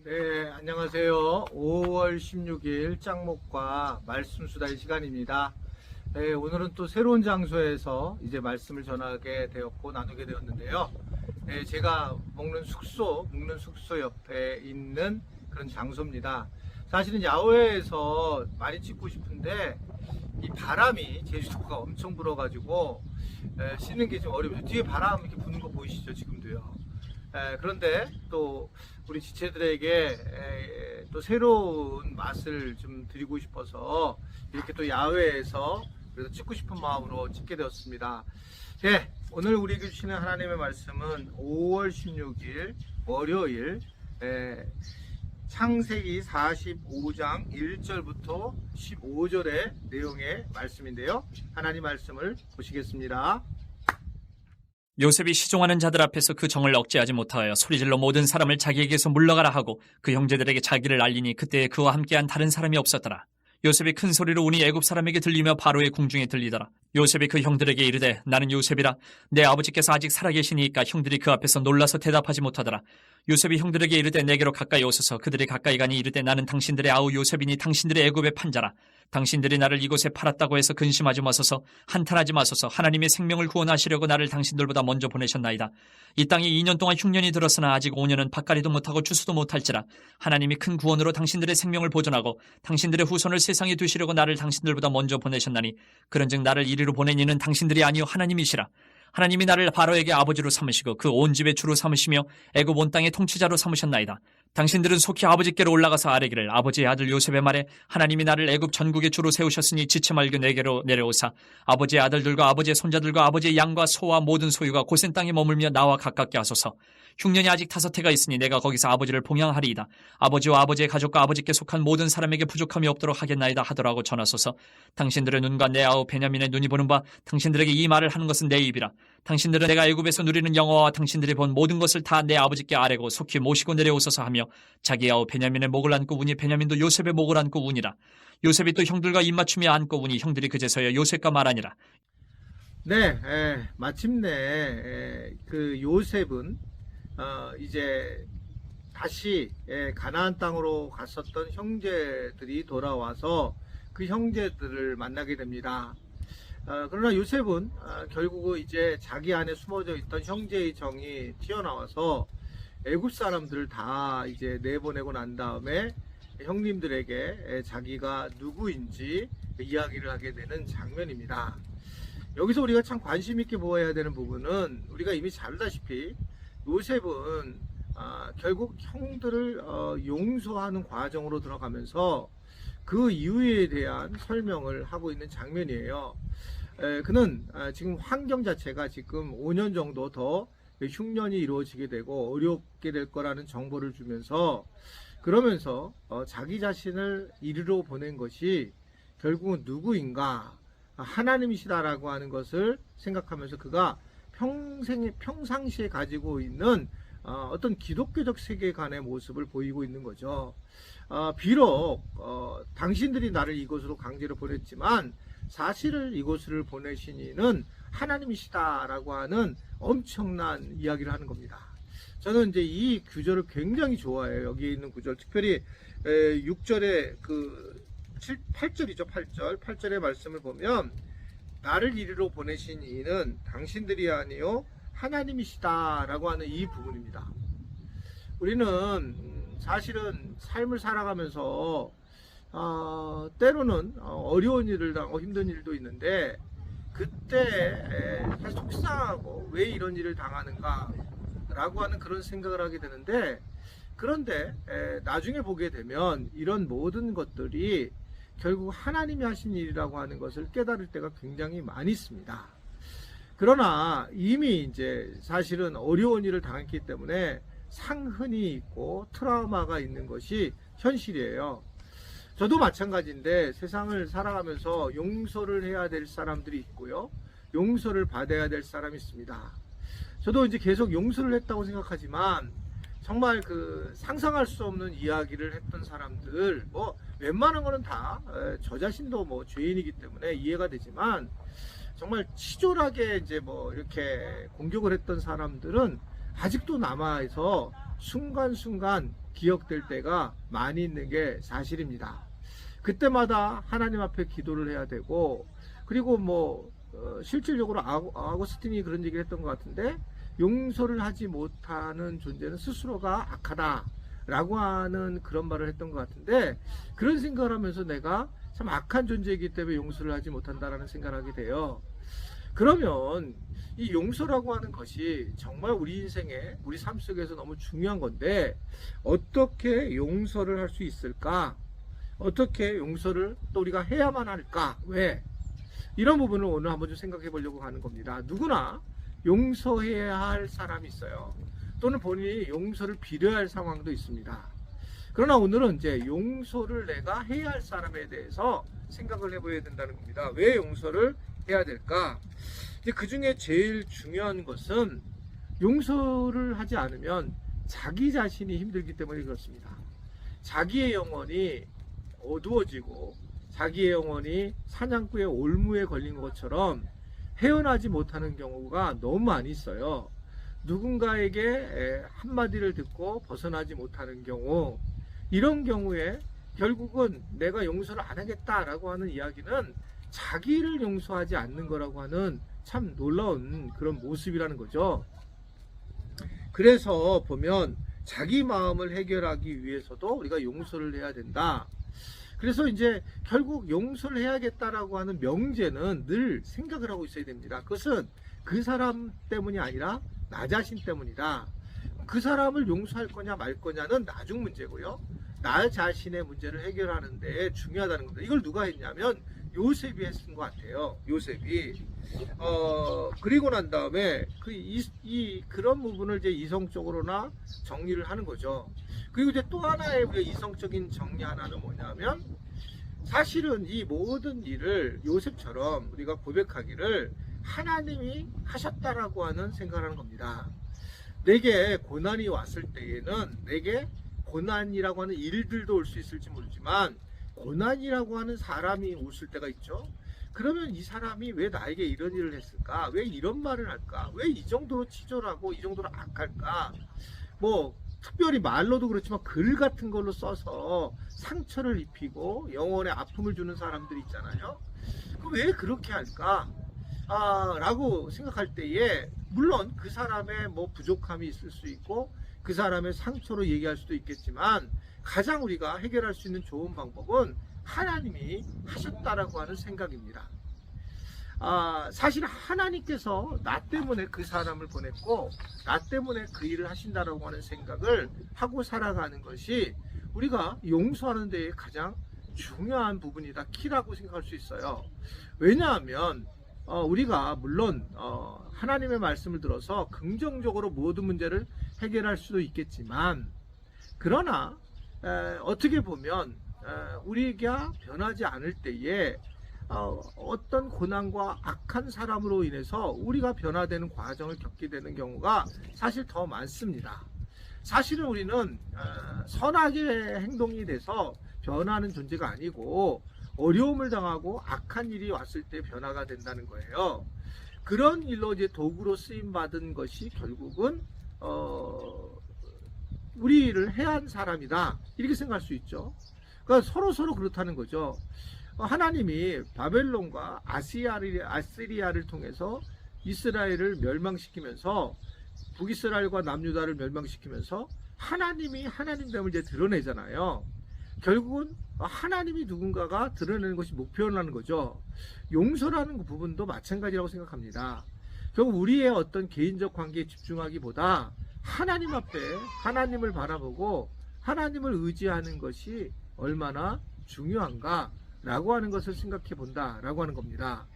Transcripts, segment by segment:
네, 안녕하세요. 5월 16일 짱목과 말씀 수다의 시간입니다. 네, 오늘은 또 새로운 장소에서 이제 말씀을 전하게 되었고 나누게 되었는데요. 네, 제가 묵는 숙소 옆에 있는 그런 장소입니다. 사실은 야외에서 많이 찍고 싶은데 이 바람이 제주도가 엄청 불어가지고 씻는 게 좀 어렵죠. 뒤에 바람 이렇게 부는 거 보이시죠? 지금도요. 그런데 또 우리 지체들에게 또 새로운 맛을 좀 드리고 싶어서 이렇게 또 야외에서 그래서 찍고 싶은 마음으로 찍게 되었습니다. 네, 오늘 우리에게 주시는 하나님의 말씀은 5월 16일 월요일 창세기 45장 1절부터 15절의 내용의 말씀인데요. 하나님 말씀을 보시겠습니다. 요셉이 시종하는 자들 앞에서 그 정을 억제하지 못하여 소리질러 모든 사람을 자기에게서 물러가라 하고 그 형제들에게 자기를 알리니 그때에 그와 함께한 다른 사람이 없었더라. 요셉이 큰 소리로 우니 애굽 사람에게 들리며 바로의 궁중에 들리더라. 요셉이 그 형들에게 이르되 나는 요셉이라. 내 아버지께서 아직 살아계시니까 형들이 그 앞에서 놀라서 대답하지 못하더라. 요셉이 형들에게 이르되 내게로 가까이 오소서. 그들이 가까이 가니 이르되 나는 당신들의 아우 요셉이니 당신들의 애굽의 판자라. 당신들이 나를 이곳에 팔았다고 해서 근심하지 마소서. 한탄하지 마소서. 하나님의 생명을 구원하시려고 나를 당신들보다 먼저 보내셨나이다. 이 땅에 2년 동안 흉년이 들었으나 아직 5년은 밭갈이도 못하고 추수도 못할지라. 하나님이 큰 구원으로 당신들의 생명을 보존하고 당신들의 후손을 세상에 두시려고 나를 당신들보다 먼저 보내셨나니 그런즉 나를 이리로 보낸 이는 당신들이 아니요 하나님이시라. 하나님이 나를 바로에게 아버지로 삼으시고 그 온 집의 주로 삼으시며 애굽 온 땅의 통치자로 삼으셨나이다. 당신들은 속히 아버지께로 올라가서 아뢰기를 아버지의 아들 요셉의 말에 하나님이 나를 애굽 전국의 주로 세우셨으니 지체 말고 내게로 내려오사 아버지의 아들들과 아버지의 손자들과 아버지의 양과 소와 모든 소유가 고센 땅에 머물며 나와 가깝게 하소서. 흉년이 아직 5해가 있으니 내가 거기서 아버지를 봉양하리이다. 아버지와 아버지의 가족과 아버지께 속한 모든 사람에게 부족함이 없도록 하겠나이다 하더라고 전하소서. 당신들의 눈과 내 아우 베냐민의 눈이 보는 바 당신들에게 이 말을 하는 것은 내 입이라. 당신들은 내가 애굽에서 누리는 영화와 당신들이 본 모든 것을 다 내 아버지께 아뢰고 속히 모시고 내려오소서 하며 자기 아우 베냐민의 목을 안고 우니 베냐민도 요셉의 목을 안고 우니라. 요셉이 또 형들과 입맞춤이 안고 우니 형들이 그제서야 요셉과 말하니라. 네, 마침내 그 요셉은 이제 다시 가나안 땅으로 갔었던 형제들이 돌아와서 그 형제들을 만나게 됩니다. 그러나 요셉은 결국은 이제 자기 안에 숨어져 있던 형제의 정이 튀어나와서 애굽 사람들을 다 이제 내보내고 난 다음에 형님들에게 자기가 누구인지 이야기를 하게 되는 장면입니다. 여기서 우리가 참 관심 있게 보아야 되는 부분은 우리가 이미 잘 알다시피 요셉은 결국 형들을 용서하는 과정으로 들어가면서 그 이유에 대한 설명을 하고 있는 장면이에요. 그는 지금 환경 자체가 지금 5년 정도 더 흉년이 이루어지게 되고 어렵게 될 거라는 정보를 주면서 그러면서 자기 자신을 이리로 보낸 것이 결국은 누구인가 하나님이시다라고 하는 것을 생각하면서 그가 평상시에 가지고 있는 어떤 기독교적 세계관의 모습을 보이고 있는 거죠. 비록 당신들이 나를 이곳으로 강제로 보냈지만 사실을 이곳을 보내신 이는 하나님이시다라고 하는 엄청난 이야기를 하는 겁니다. 저는 이제 이 구절을 굉장히 좋아해요. 여기에 있는 구절, 특별히 6절에 8절이죠. 8절의 말씀을 보면 나를 이리로 보내신 이는 당신들이 아니요 하나님이시다라고 하는 이 부분입니다. 우리는 사실은 삶을 살아가면서 때로는 어려운 일을 당하고 힘든 일도 있는데 그때 사실 속상하고 왜 이런 일을 당하는가 라고 하는 그런 생각을 하게 되는데 그런데 나중에 보게 되면 이런 모든 것들이 결국 하나님이 하신 일이라고 하는 것을 깨달을 때가 굉장히 많이 있습니다. 그러나 이미 이제 사실은 어려운 일을 당했기 때문에 상흔이 있고 트라우마가 있는 것이 현실이에요. 저도 마찬가지인데 세상을 살아가면서 용서를 해야 될 사람들이 있고요. 용서를 받아야 될 사람이 있습니다. 저도 이제 계속 용서를 했다고 생각하지만 정말 그 상상할 수 없는 이야기를 했던 사람들, 웬만한 거는 다 저 자신도 죄인이기 때문에 이해가 되지만 정말 치졸하게 이제 이렇게 공격을 했던 사람들은 아직도 남아서 순간순간 기억될 때가 많이 있는 게 사실입니다. 그때마다 하나님 앞에 기도를 해야 되고, 그리고 실질적으로 아고스틴이 그런 얘기를 했던 것 같은데, 용서를 하지 못하는 존재는 스스로가 악하다 라고 하는 그런 말을 했던 것 같은데, 그런 생각을 하면서 내가 참 악한 존재이기 때문에 용서를 하지 못한다라는 생각을 하게 돼요. 그러면 이 용서라고 하는 것이 정말 우리 인생에, 우리 삶 속에서 너무 중요한 건데, 어떻게 용서를 할 수 있을까? 어떻게 용서를 또 우리가 해야만 할까? 왜? 이런 부분을 오늘 한번 좀 생각해 보려고 하는 겁니다. 누구나 용서해야 할 사람이 있어요. 또는 본인이 용서를 빌어야 할 상황도 있습니다. 그러나 오늘은 이제 용서를 내가 해야 할 사람에 대해서 생각을 해봐야 된다는 겁니다. 왜 용서를 해야 될까? 그 중에 제일 중요한 것은 용서를 하지 않으면 자기 자신이 힘들기 때문에 그렇습니다. 자기의 영혼이 어두워지고 자기의 영혼이 사냥꾼의 올무에 걸린 것처럼 헤어나지 못하는 경우가 너무 많이 있어요. 누군가에게 한마디를 듣고 벗어나지 못하는 경우, 이런 경우에 결국은 내가 용서를 안 하겠다라고 하는 이야기는 자기를 용서하지 않는 거라고 하는 참 놀라운 그런 모습이라는 거죠. 그래서 보면 자기 마음을 해결하기 위해서도 우리가 용서를 해야 된다. 그래서 이제 결국 용서를 해야겠다라고 하는 명제는 늘 생각을 하고 있어야 됩니다. 그것은 그 사람 때문이 아니라 나 자신 때문이다. 그 사람을 용서할 거냐 말 거냐는 나중 문제고요. 나 자신의 문제를 해결하는 데 중요하다는 겁니다. 이걸 누가 했냐면 요셉이 했은 것 같아요. 요셉이. 그리고 난 다음에 그런 부분을 이제 이성적으로나 정리를 하는 거죠. 그리고 이제 또 하나의 우리가 이성적인 정리 하나는 뭐냐면, 사실은 이 모든 일을 요셉처럼 우리가 고백하기를 하나님이 하셨다라고 하는 생각을 하는 겁니다. 내게 고난이 왔을 때에는 내게 고난이라고 하는 일들도 올 수 있을지 모르지만 고난이라고 하는 사람이 오실 때가 있죠. 그러면 이 사람이 왜 나에게 이런 일을 했을까? 왜 이런 말을 할까? 왜 이 정도로 치졸하고 이 정도로 악할까? 특별히 말로도 그렇지만 글 같은 걸로 써서 상처를 입히고 영혼에 아픔을 주는 사람들이 있잖아요. 그럼 왜 그렇게 할까? 라고 생각할 때에, 물론 그 사람의 부족함이 있을 수 있고 그 사람의 상처로 얘기할 수도 있겠지만, 가장 우리가 해결할 수 있는 좋은 방법은 하나님이 하셨다라고 하는 생각입니다. 사실 하나님께서 나 때문에 그 사람을 보냈고 나 때문에 그 일을 하신다라고 하는 생각을 하고 살아가는 것이 우리가 용서하는 데에 가장 중요한 부분이다, 키라고 생각할 수 있어요. 왜냐하면 우리가 물론 하나님의 말씀을 들어서 긍정적으로 모든 문제를 해결할 수도 있겠지만, 그러나 어떻게 보면 우리가 변하지 않을 때에 어떤 고난과 악한 사람으로 인해서 우리가 변화되는 과정을 겪게 되는 경우가 사실 더 많습니다. 사실은 우리는 선하게 행동이 돼서 변하는 존재가 아니고 어려움을 당하고 악한 일이 왔을 때 변화가 된다는 거예요. 그런 일로 이제 도구로 쓰임 받은 것이 결국은 우리를 해한 사람이다, 이렇게 생각할 수 있죠. 그러니까 서로 그렇다는 거죠. 하나님이 바벨론과 아시리아를 통해서 이스라엘을 멸망시키면서, 북이스라엘과 남유다를 멸망시키면서 하나님이 하나님됨을 이제 드러내잖아요. 결국은 하나님이 누군가가 드러내는 것이 목표라는 거죠. 용서라는 부분도 마찬가지라고 생각합니다. 결국 우리의 어떤 개인적 관계에 집중하기보다 하나님 앞에 하나님을 바라보고 하나님을 의지하는 것이 얼마나 중요한가 라고 하는 것을 생각해 본다 라고 하는 겁니다.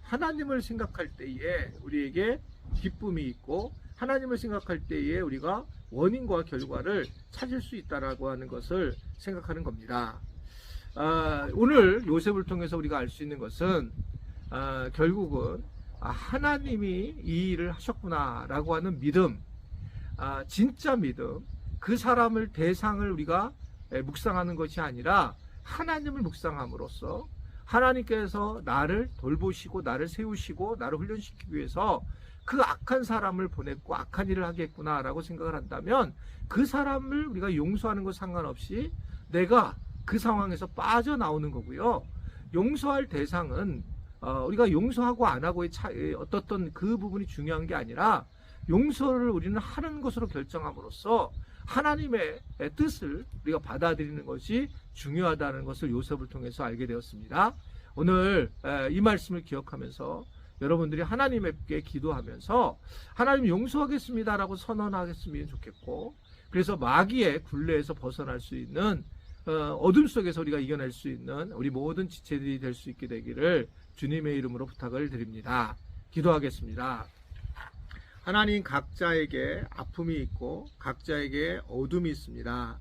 하나님을 생각할 때에 우리에게 기쁨이 있고, 하나님을 생각할 때에 우리가 원인과 결과를 찾을 수 있다라고 하는 것을 생각하는 겁니다. 오늘 요셉을 통해서 우리가 알 수 있는 것은 결국은 하나님이 이 일을 하셨구나 라고 하는 믿음, 진짜 믿음, 그 사람을 대상을 우리가 묵상하는 것이 아니라 하나님을 묵상함으로써 하나님께서 나를 돌보시고 나를 세우시고 나를 훈련시키기 위해서 그 악한 사람을 보냈고 악한 일을 하겠구나라고 생각을 한다면 그 사람을 우리가 용서하는 것 상관없이 내가 그 상황에서 빠져나오는 거고요. 용서할 대상은 우리가 용서하고 안 하고의 어떻던 그 부분이 중요한 게 아니라 용서를 우리는 하는 것으로 결정함으로써 하나님의 뜻을 우리가 받아들이는 것이 중요하다는 것을 요셉을 통해서 알게 되었습니다. 오늘 이 말씀을 기억하면서 여러분들이 하나님께 기도하면서 하나님 용서하겠습니다라고 선언하겠으면 좋겠고, 그래서 마귀의 굴레에서 벗어날 수 있는 어둠 속에서 우리가 이겨낼 수 있는 우리 모든 지체들이 될 수 있게 되기를 주님의 이름으로 부탁을 드립니다. 기도하겠습니다. 하나님, 각자에게 아픔이 있고 각자에게 어둠이 있습니다.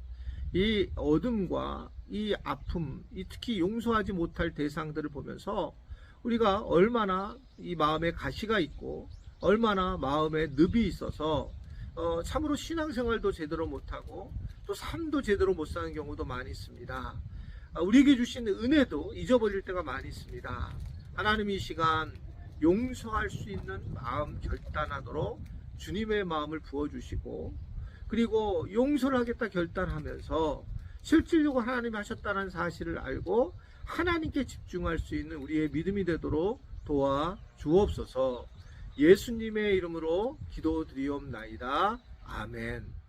이 어둠과 이 아픔, 특히 용서하지 못할 대상들을 보면서 우리가 얼마나 이 마음에 가시가 있고 얼마나 마음에 늪이 있어서 참으로 신앙생활도 제대로 못하고 또 삶도 제대로 못 사는 경우도 많이 있습니다. 우리에게 주신 은혜도 잊어버릴 때가 많이 있습니다. 하나님, 이 시간 용서할 수 있는 마음 결단하도록 주님의 마음을 부어주시고, 그리고 용서를 하겠다 결단하면서 실질적으로 하나님이 하셨다는 사실을 알고 하나님께 집중할 수 있는 우리의 믿음이 되도록 도와 주옵소서. 예수님의 이름으로 기도드리옵나이다. 아멘.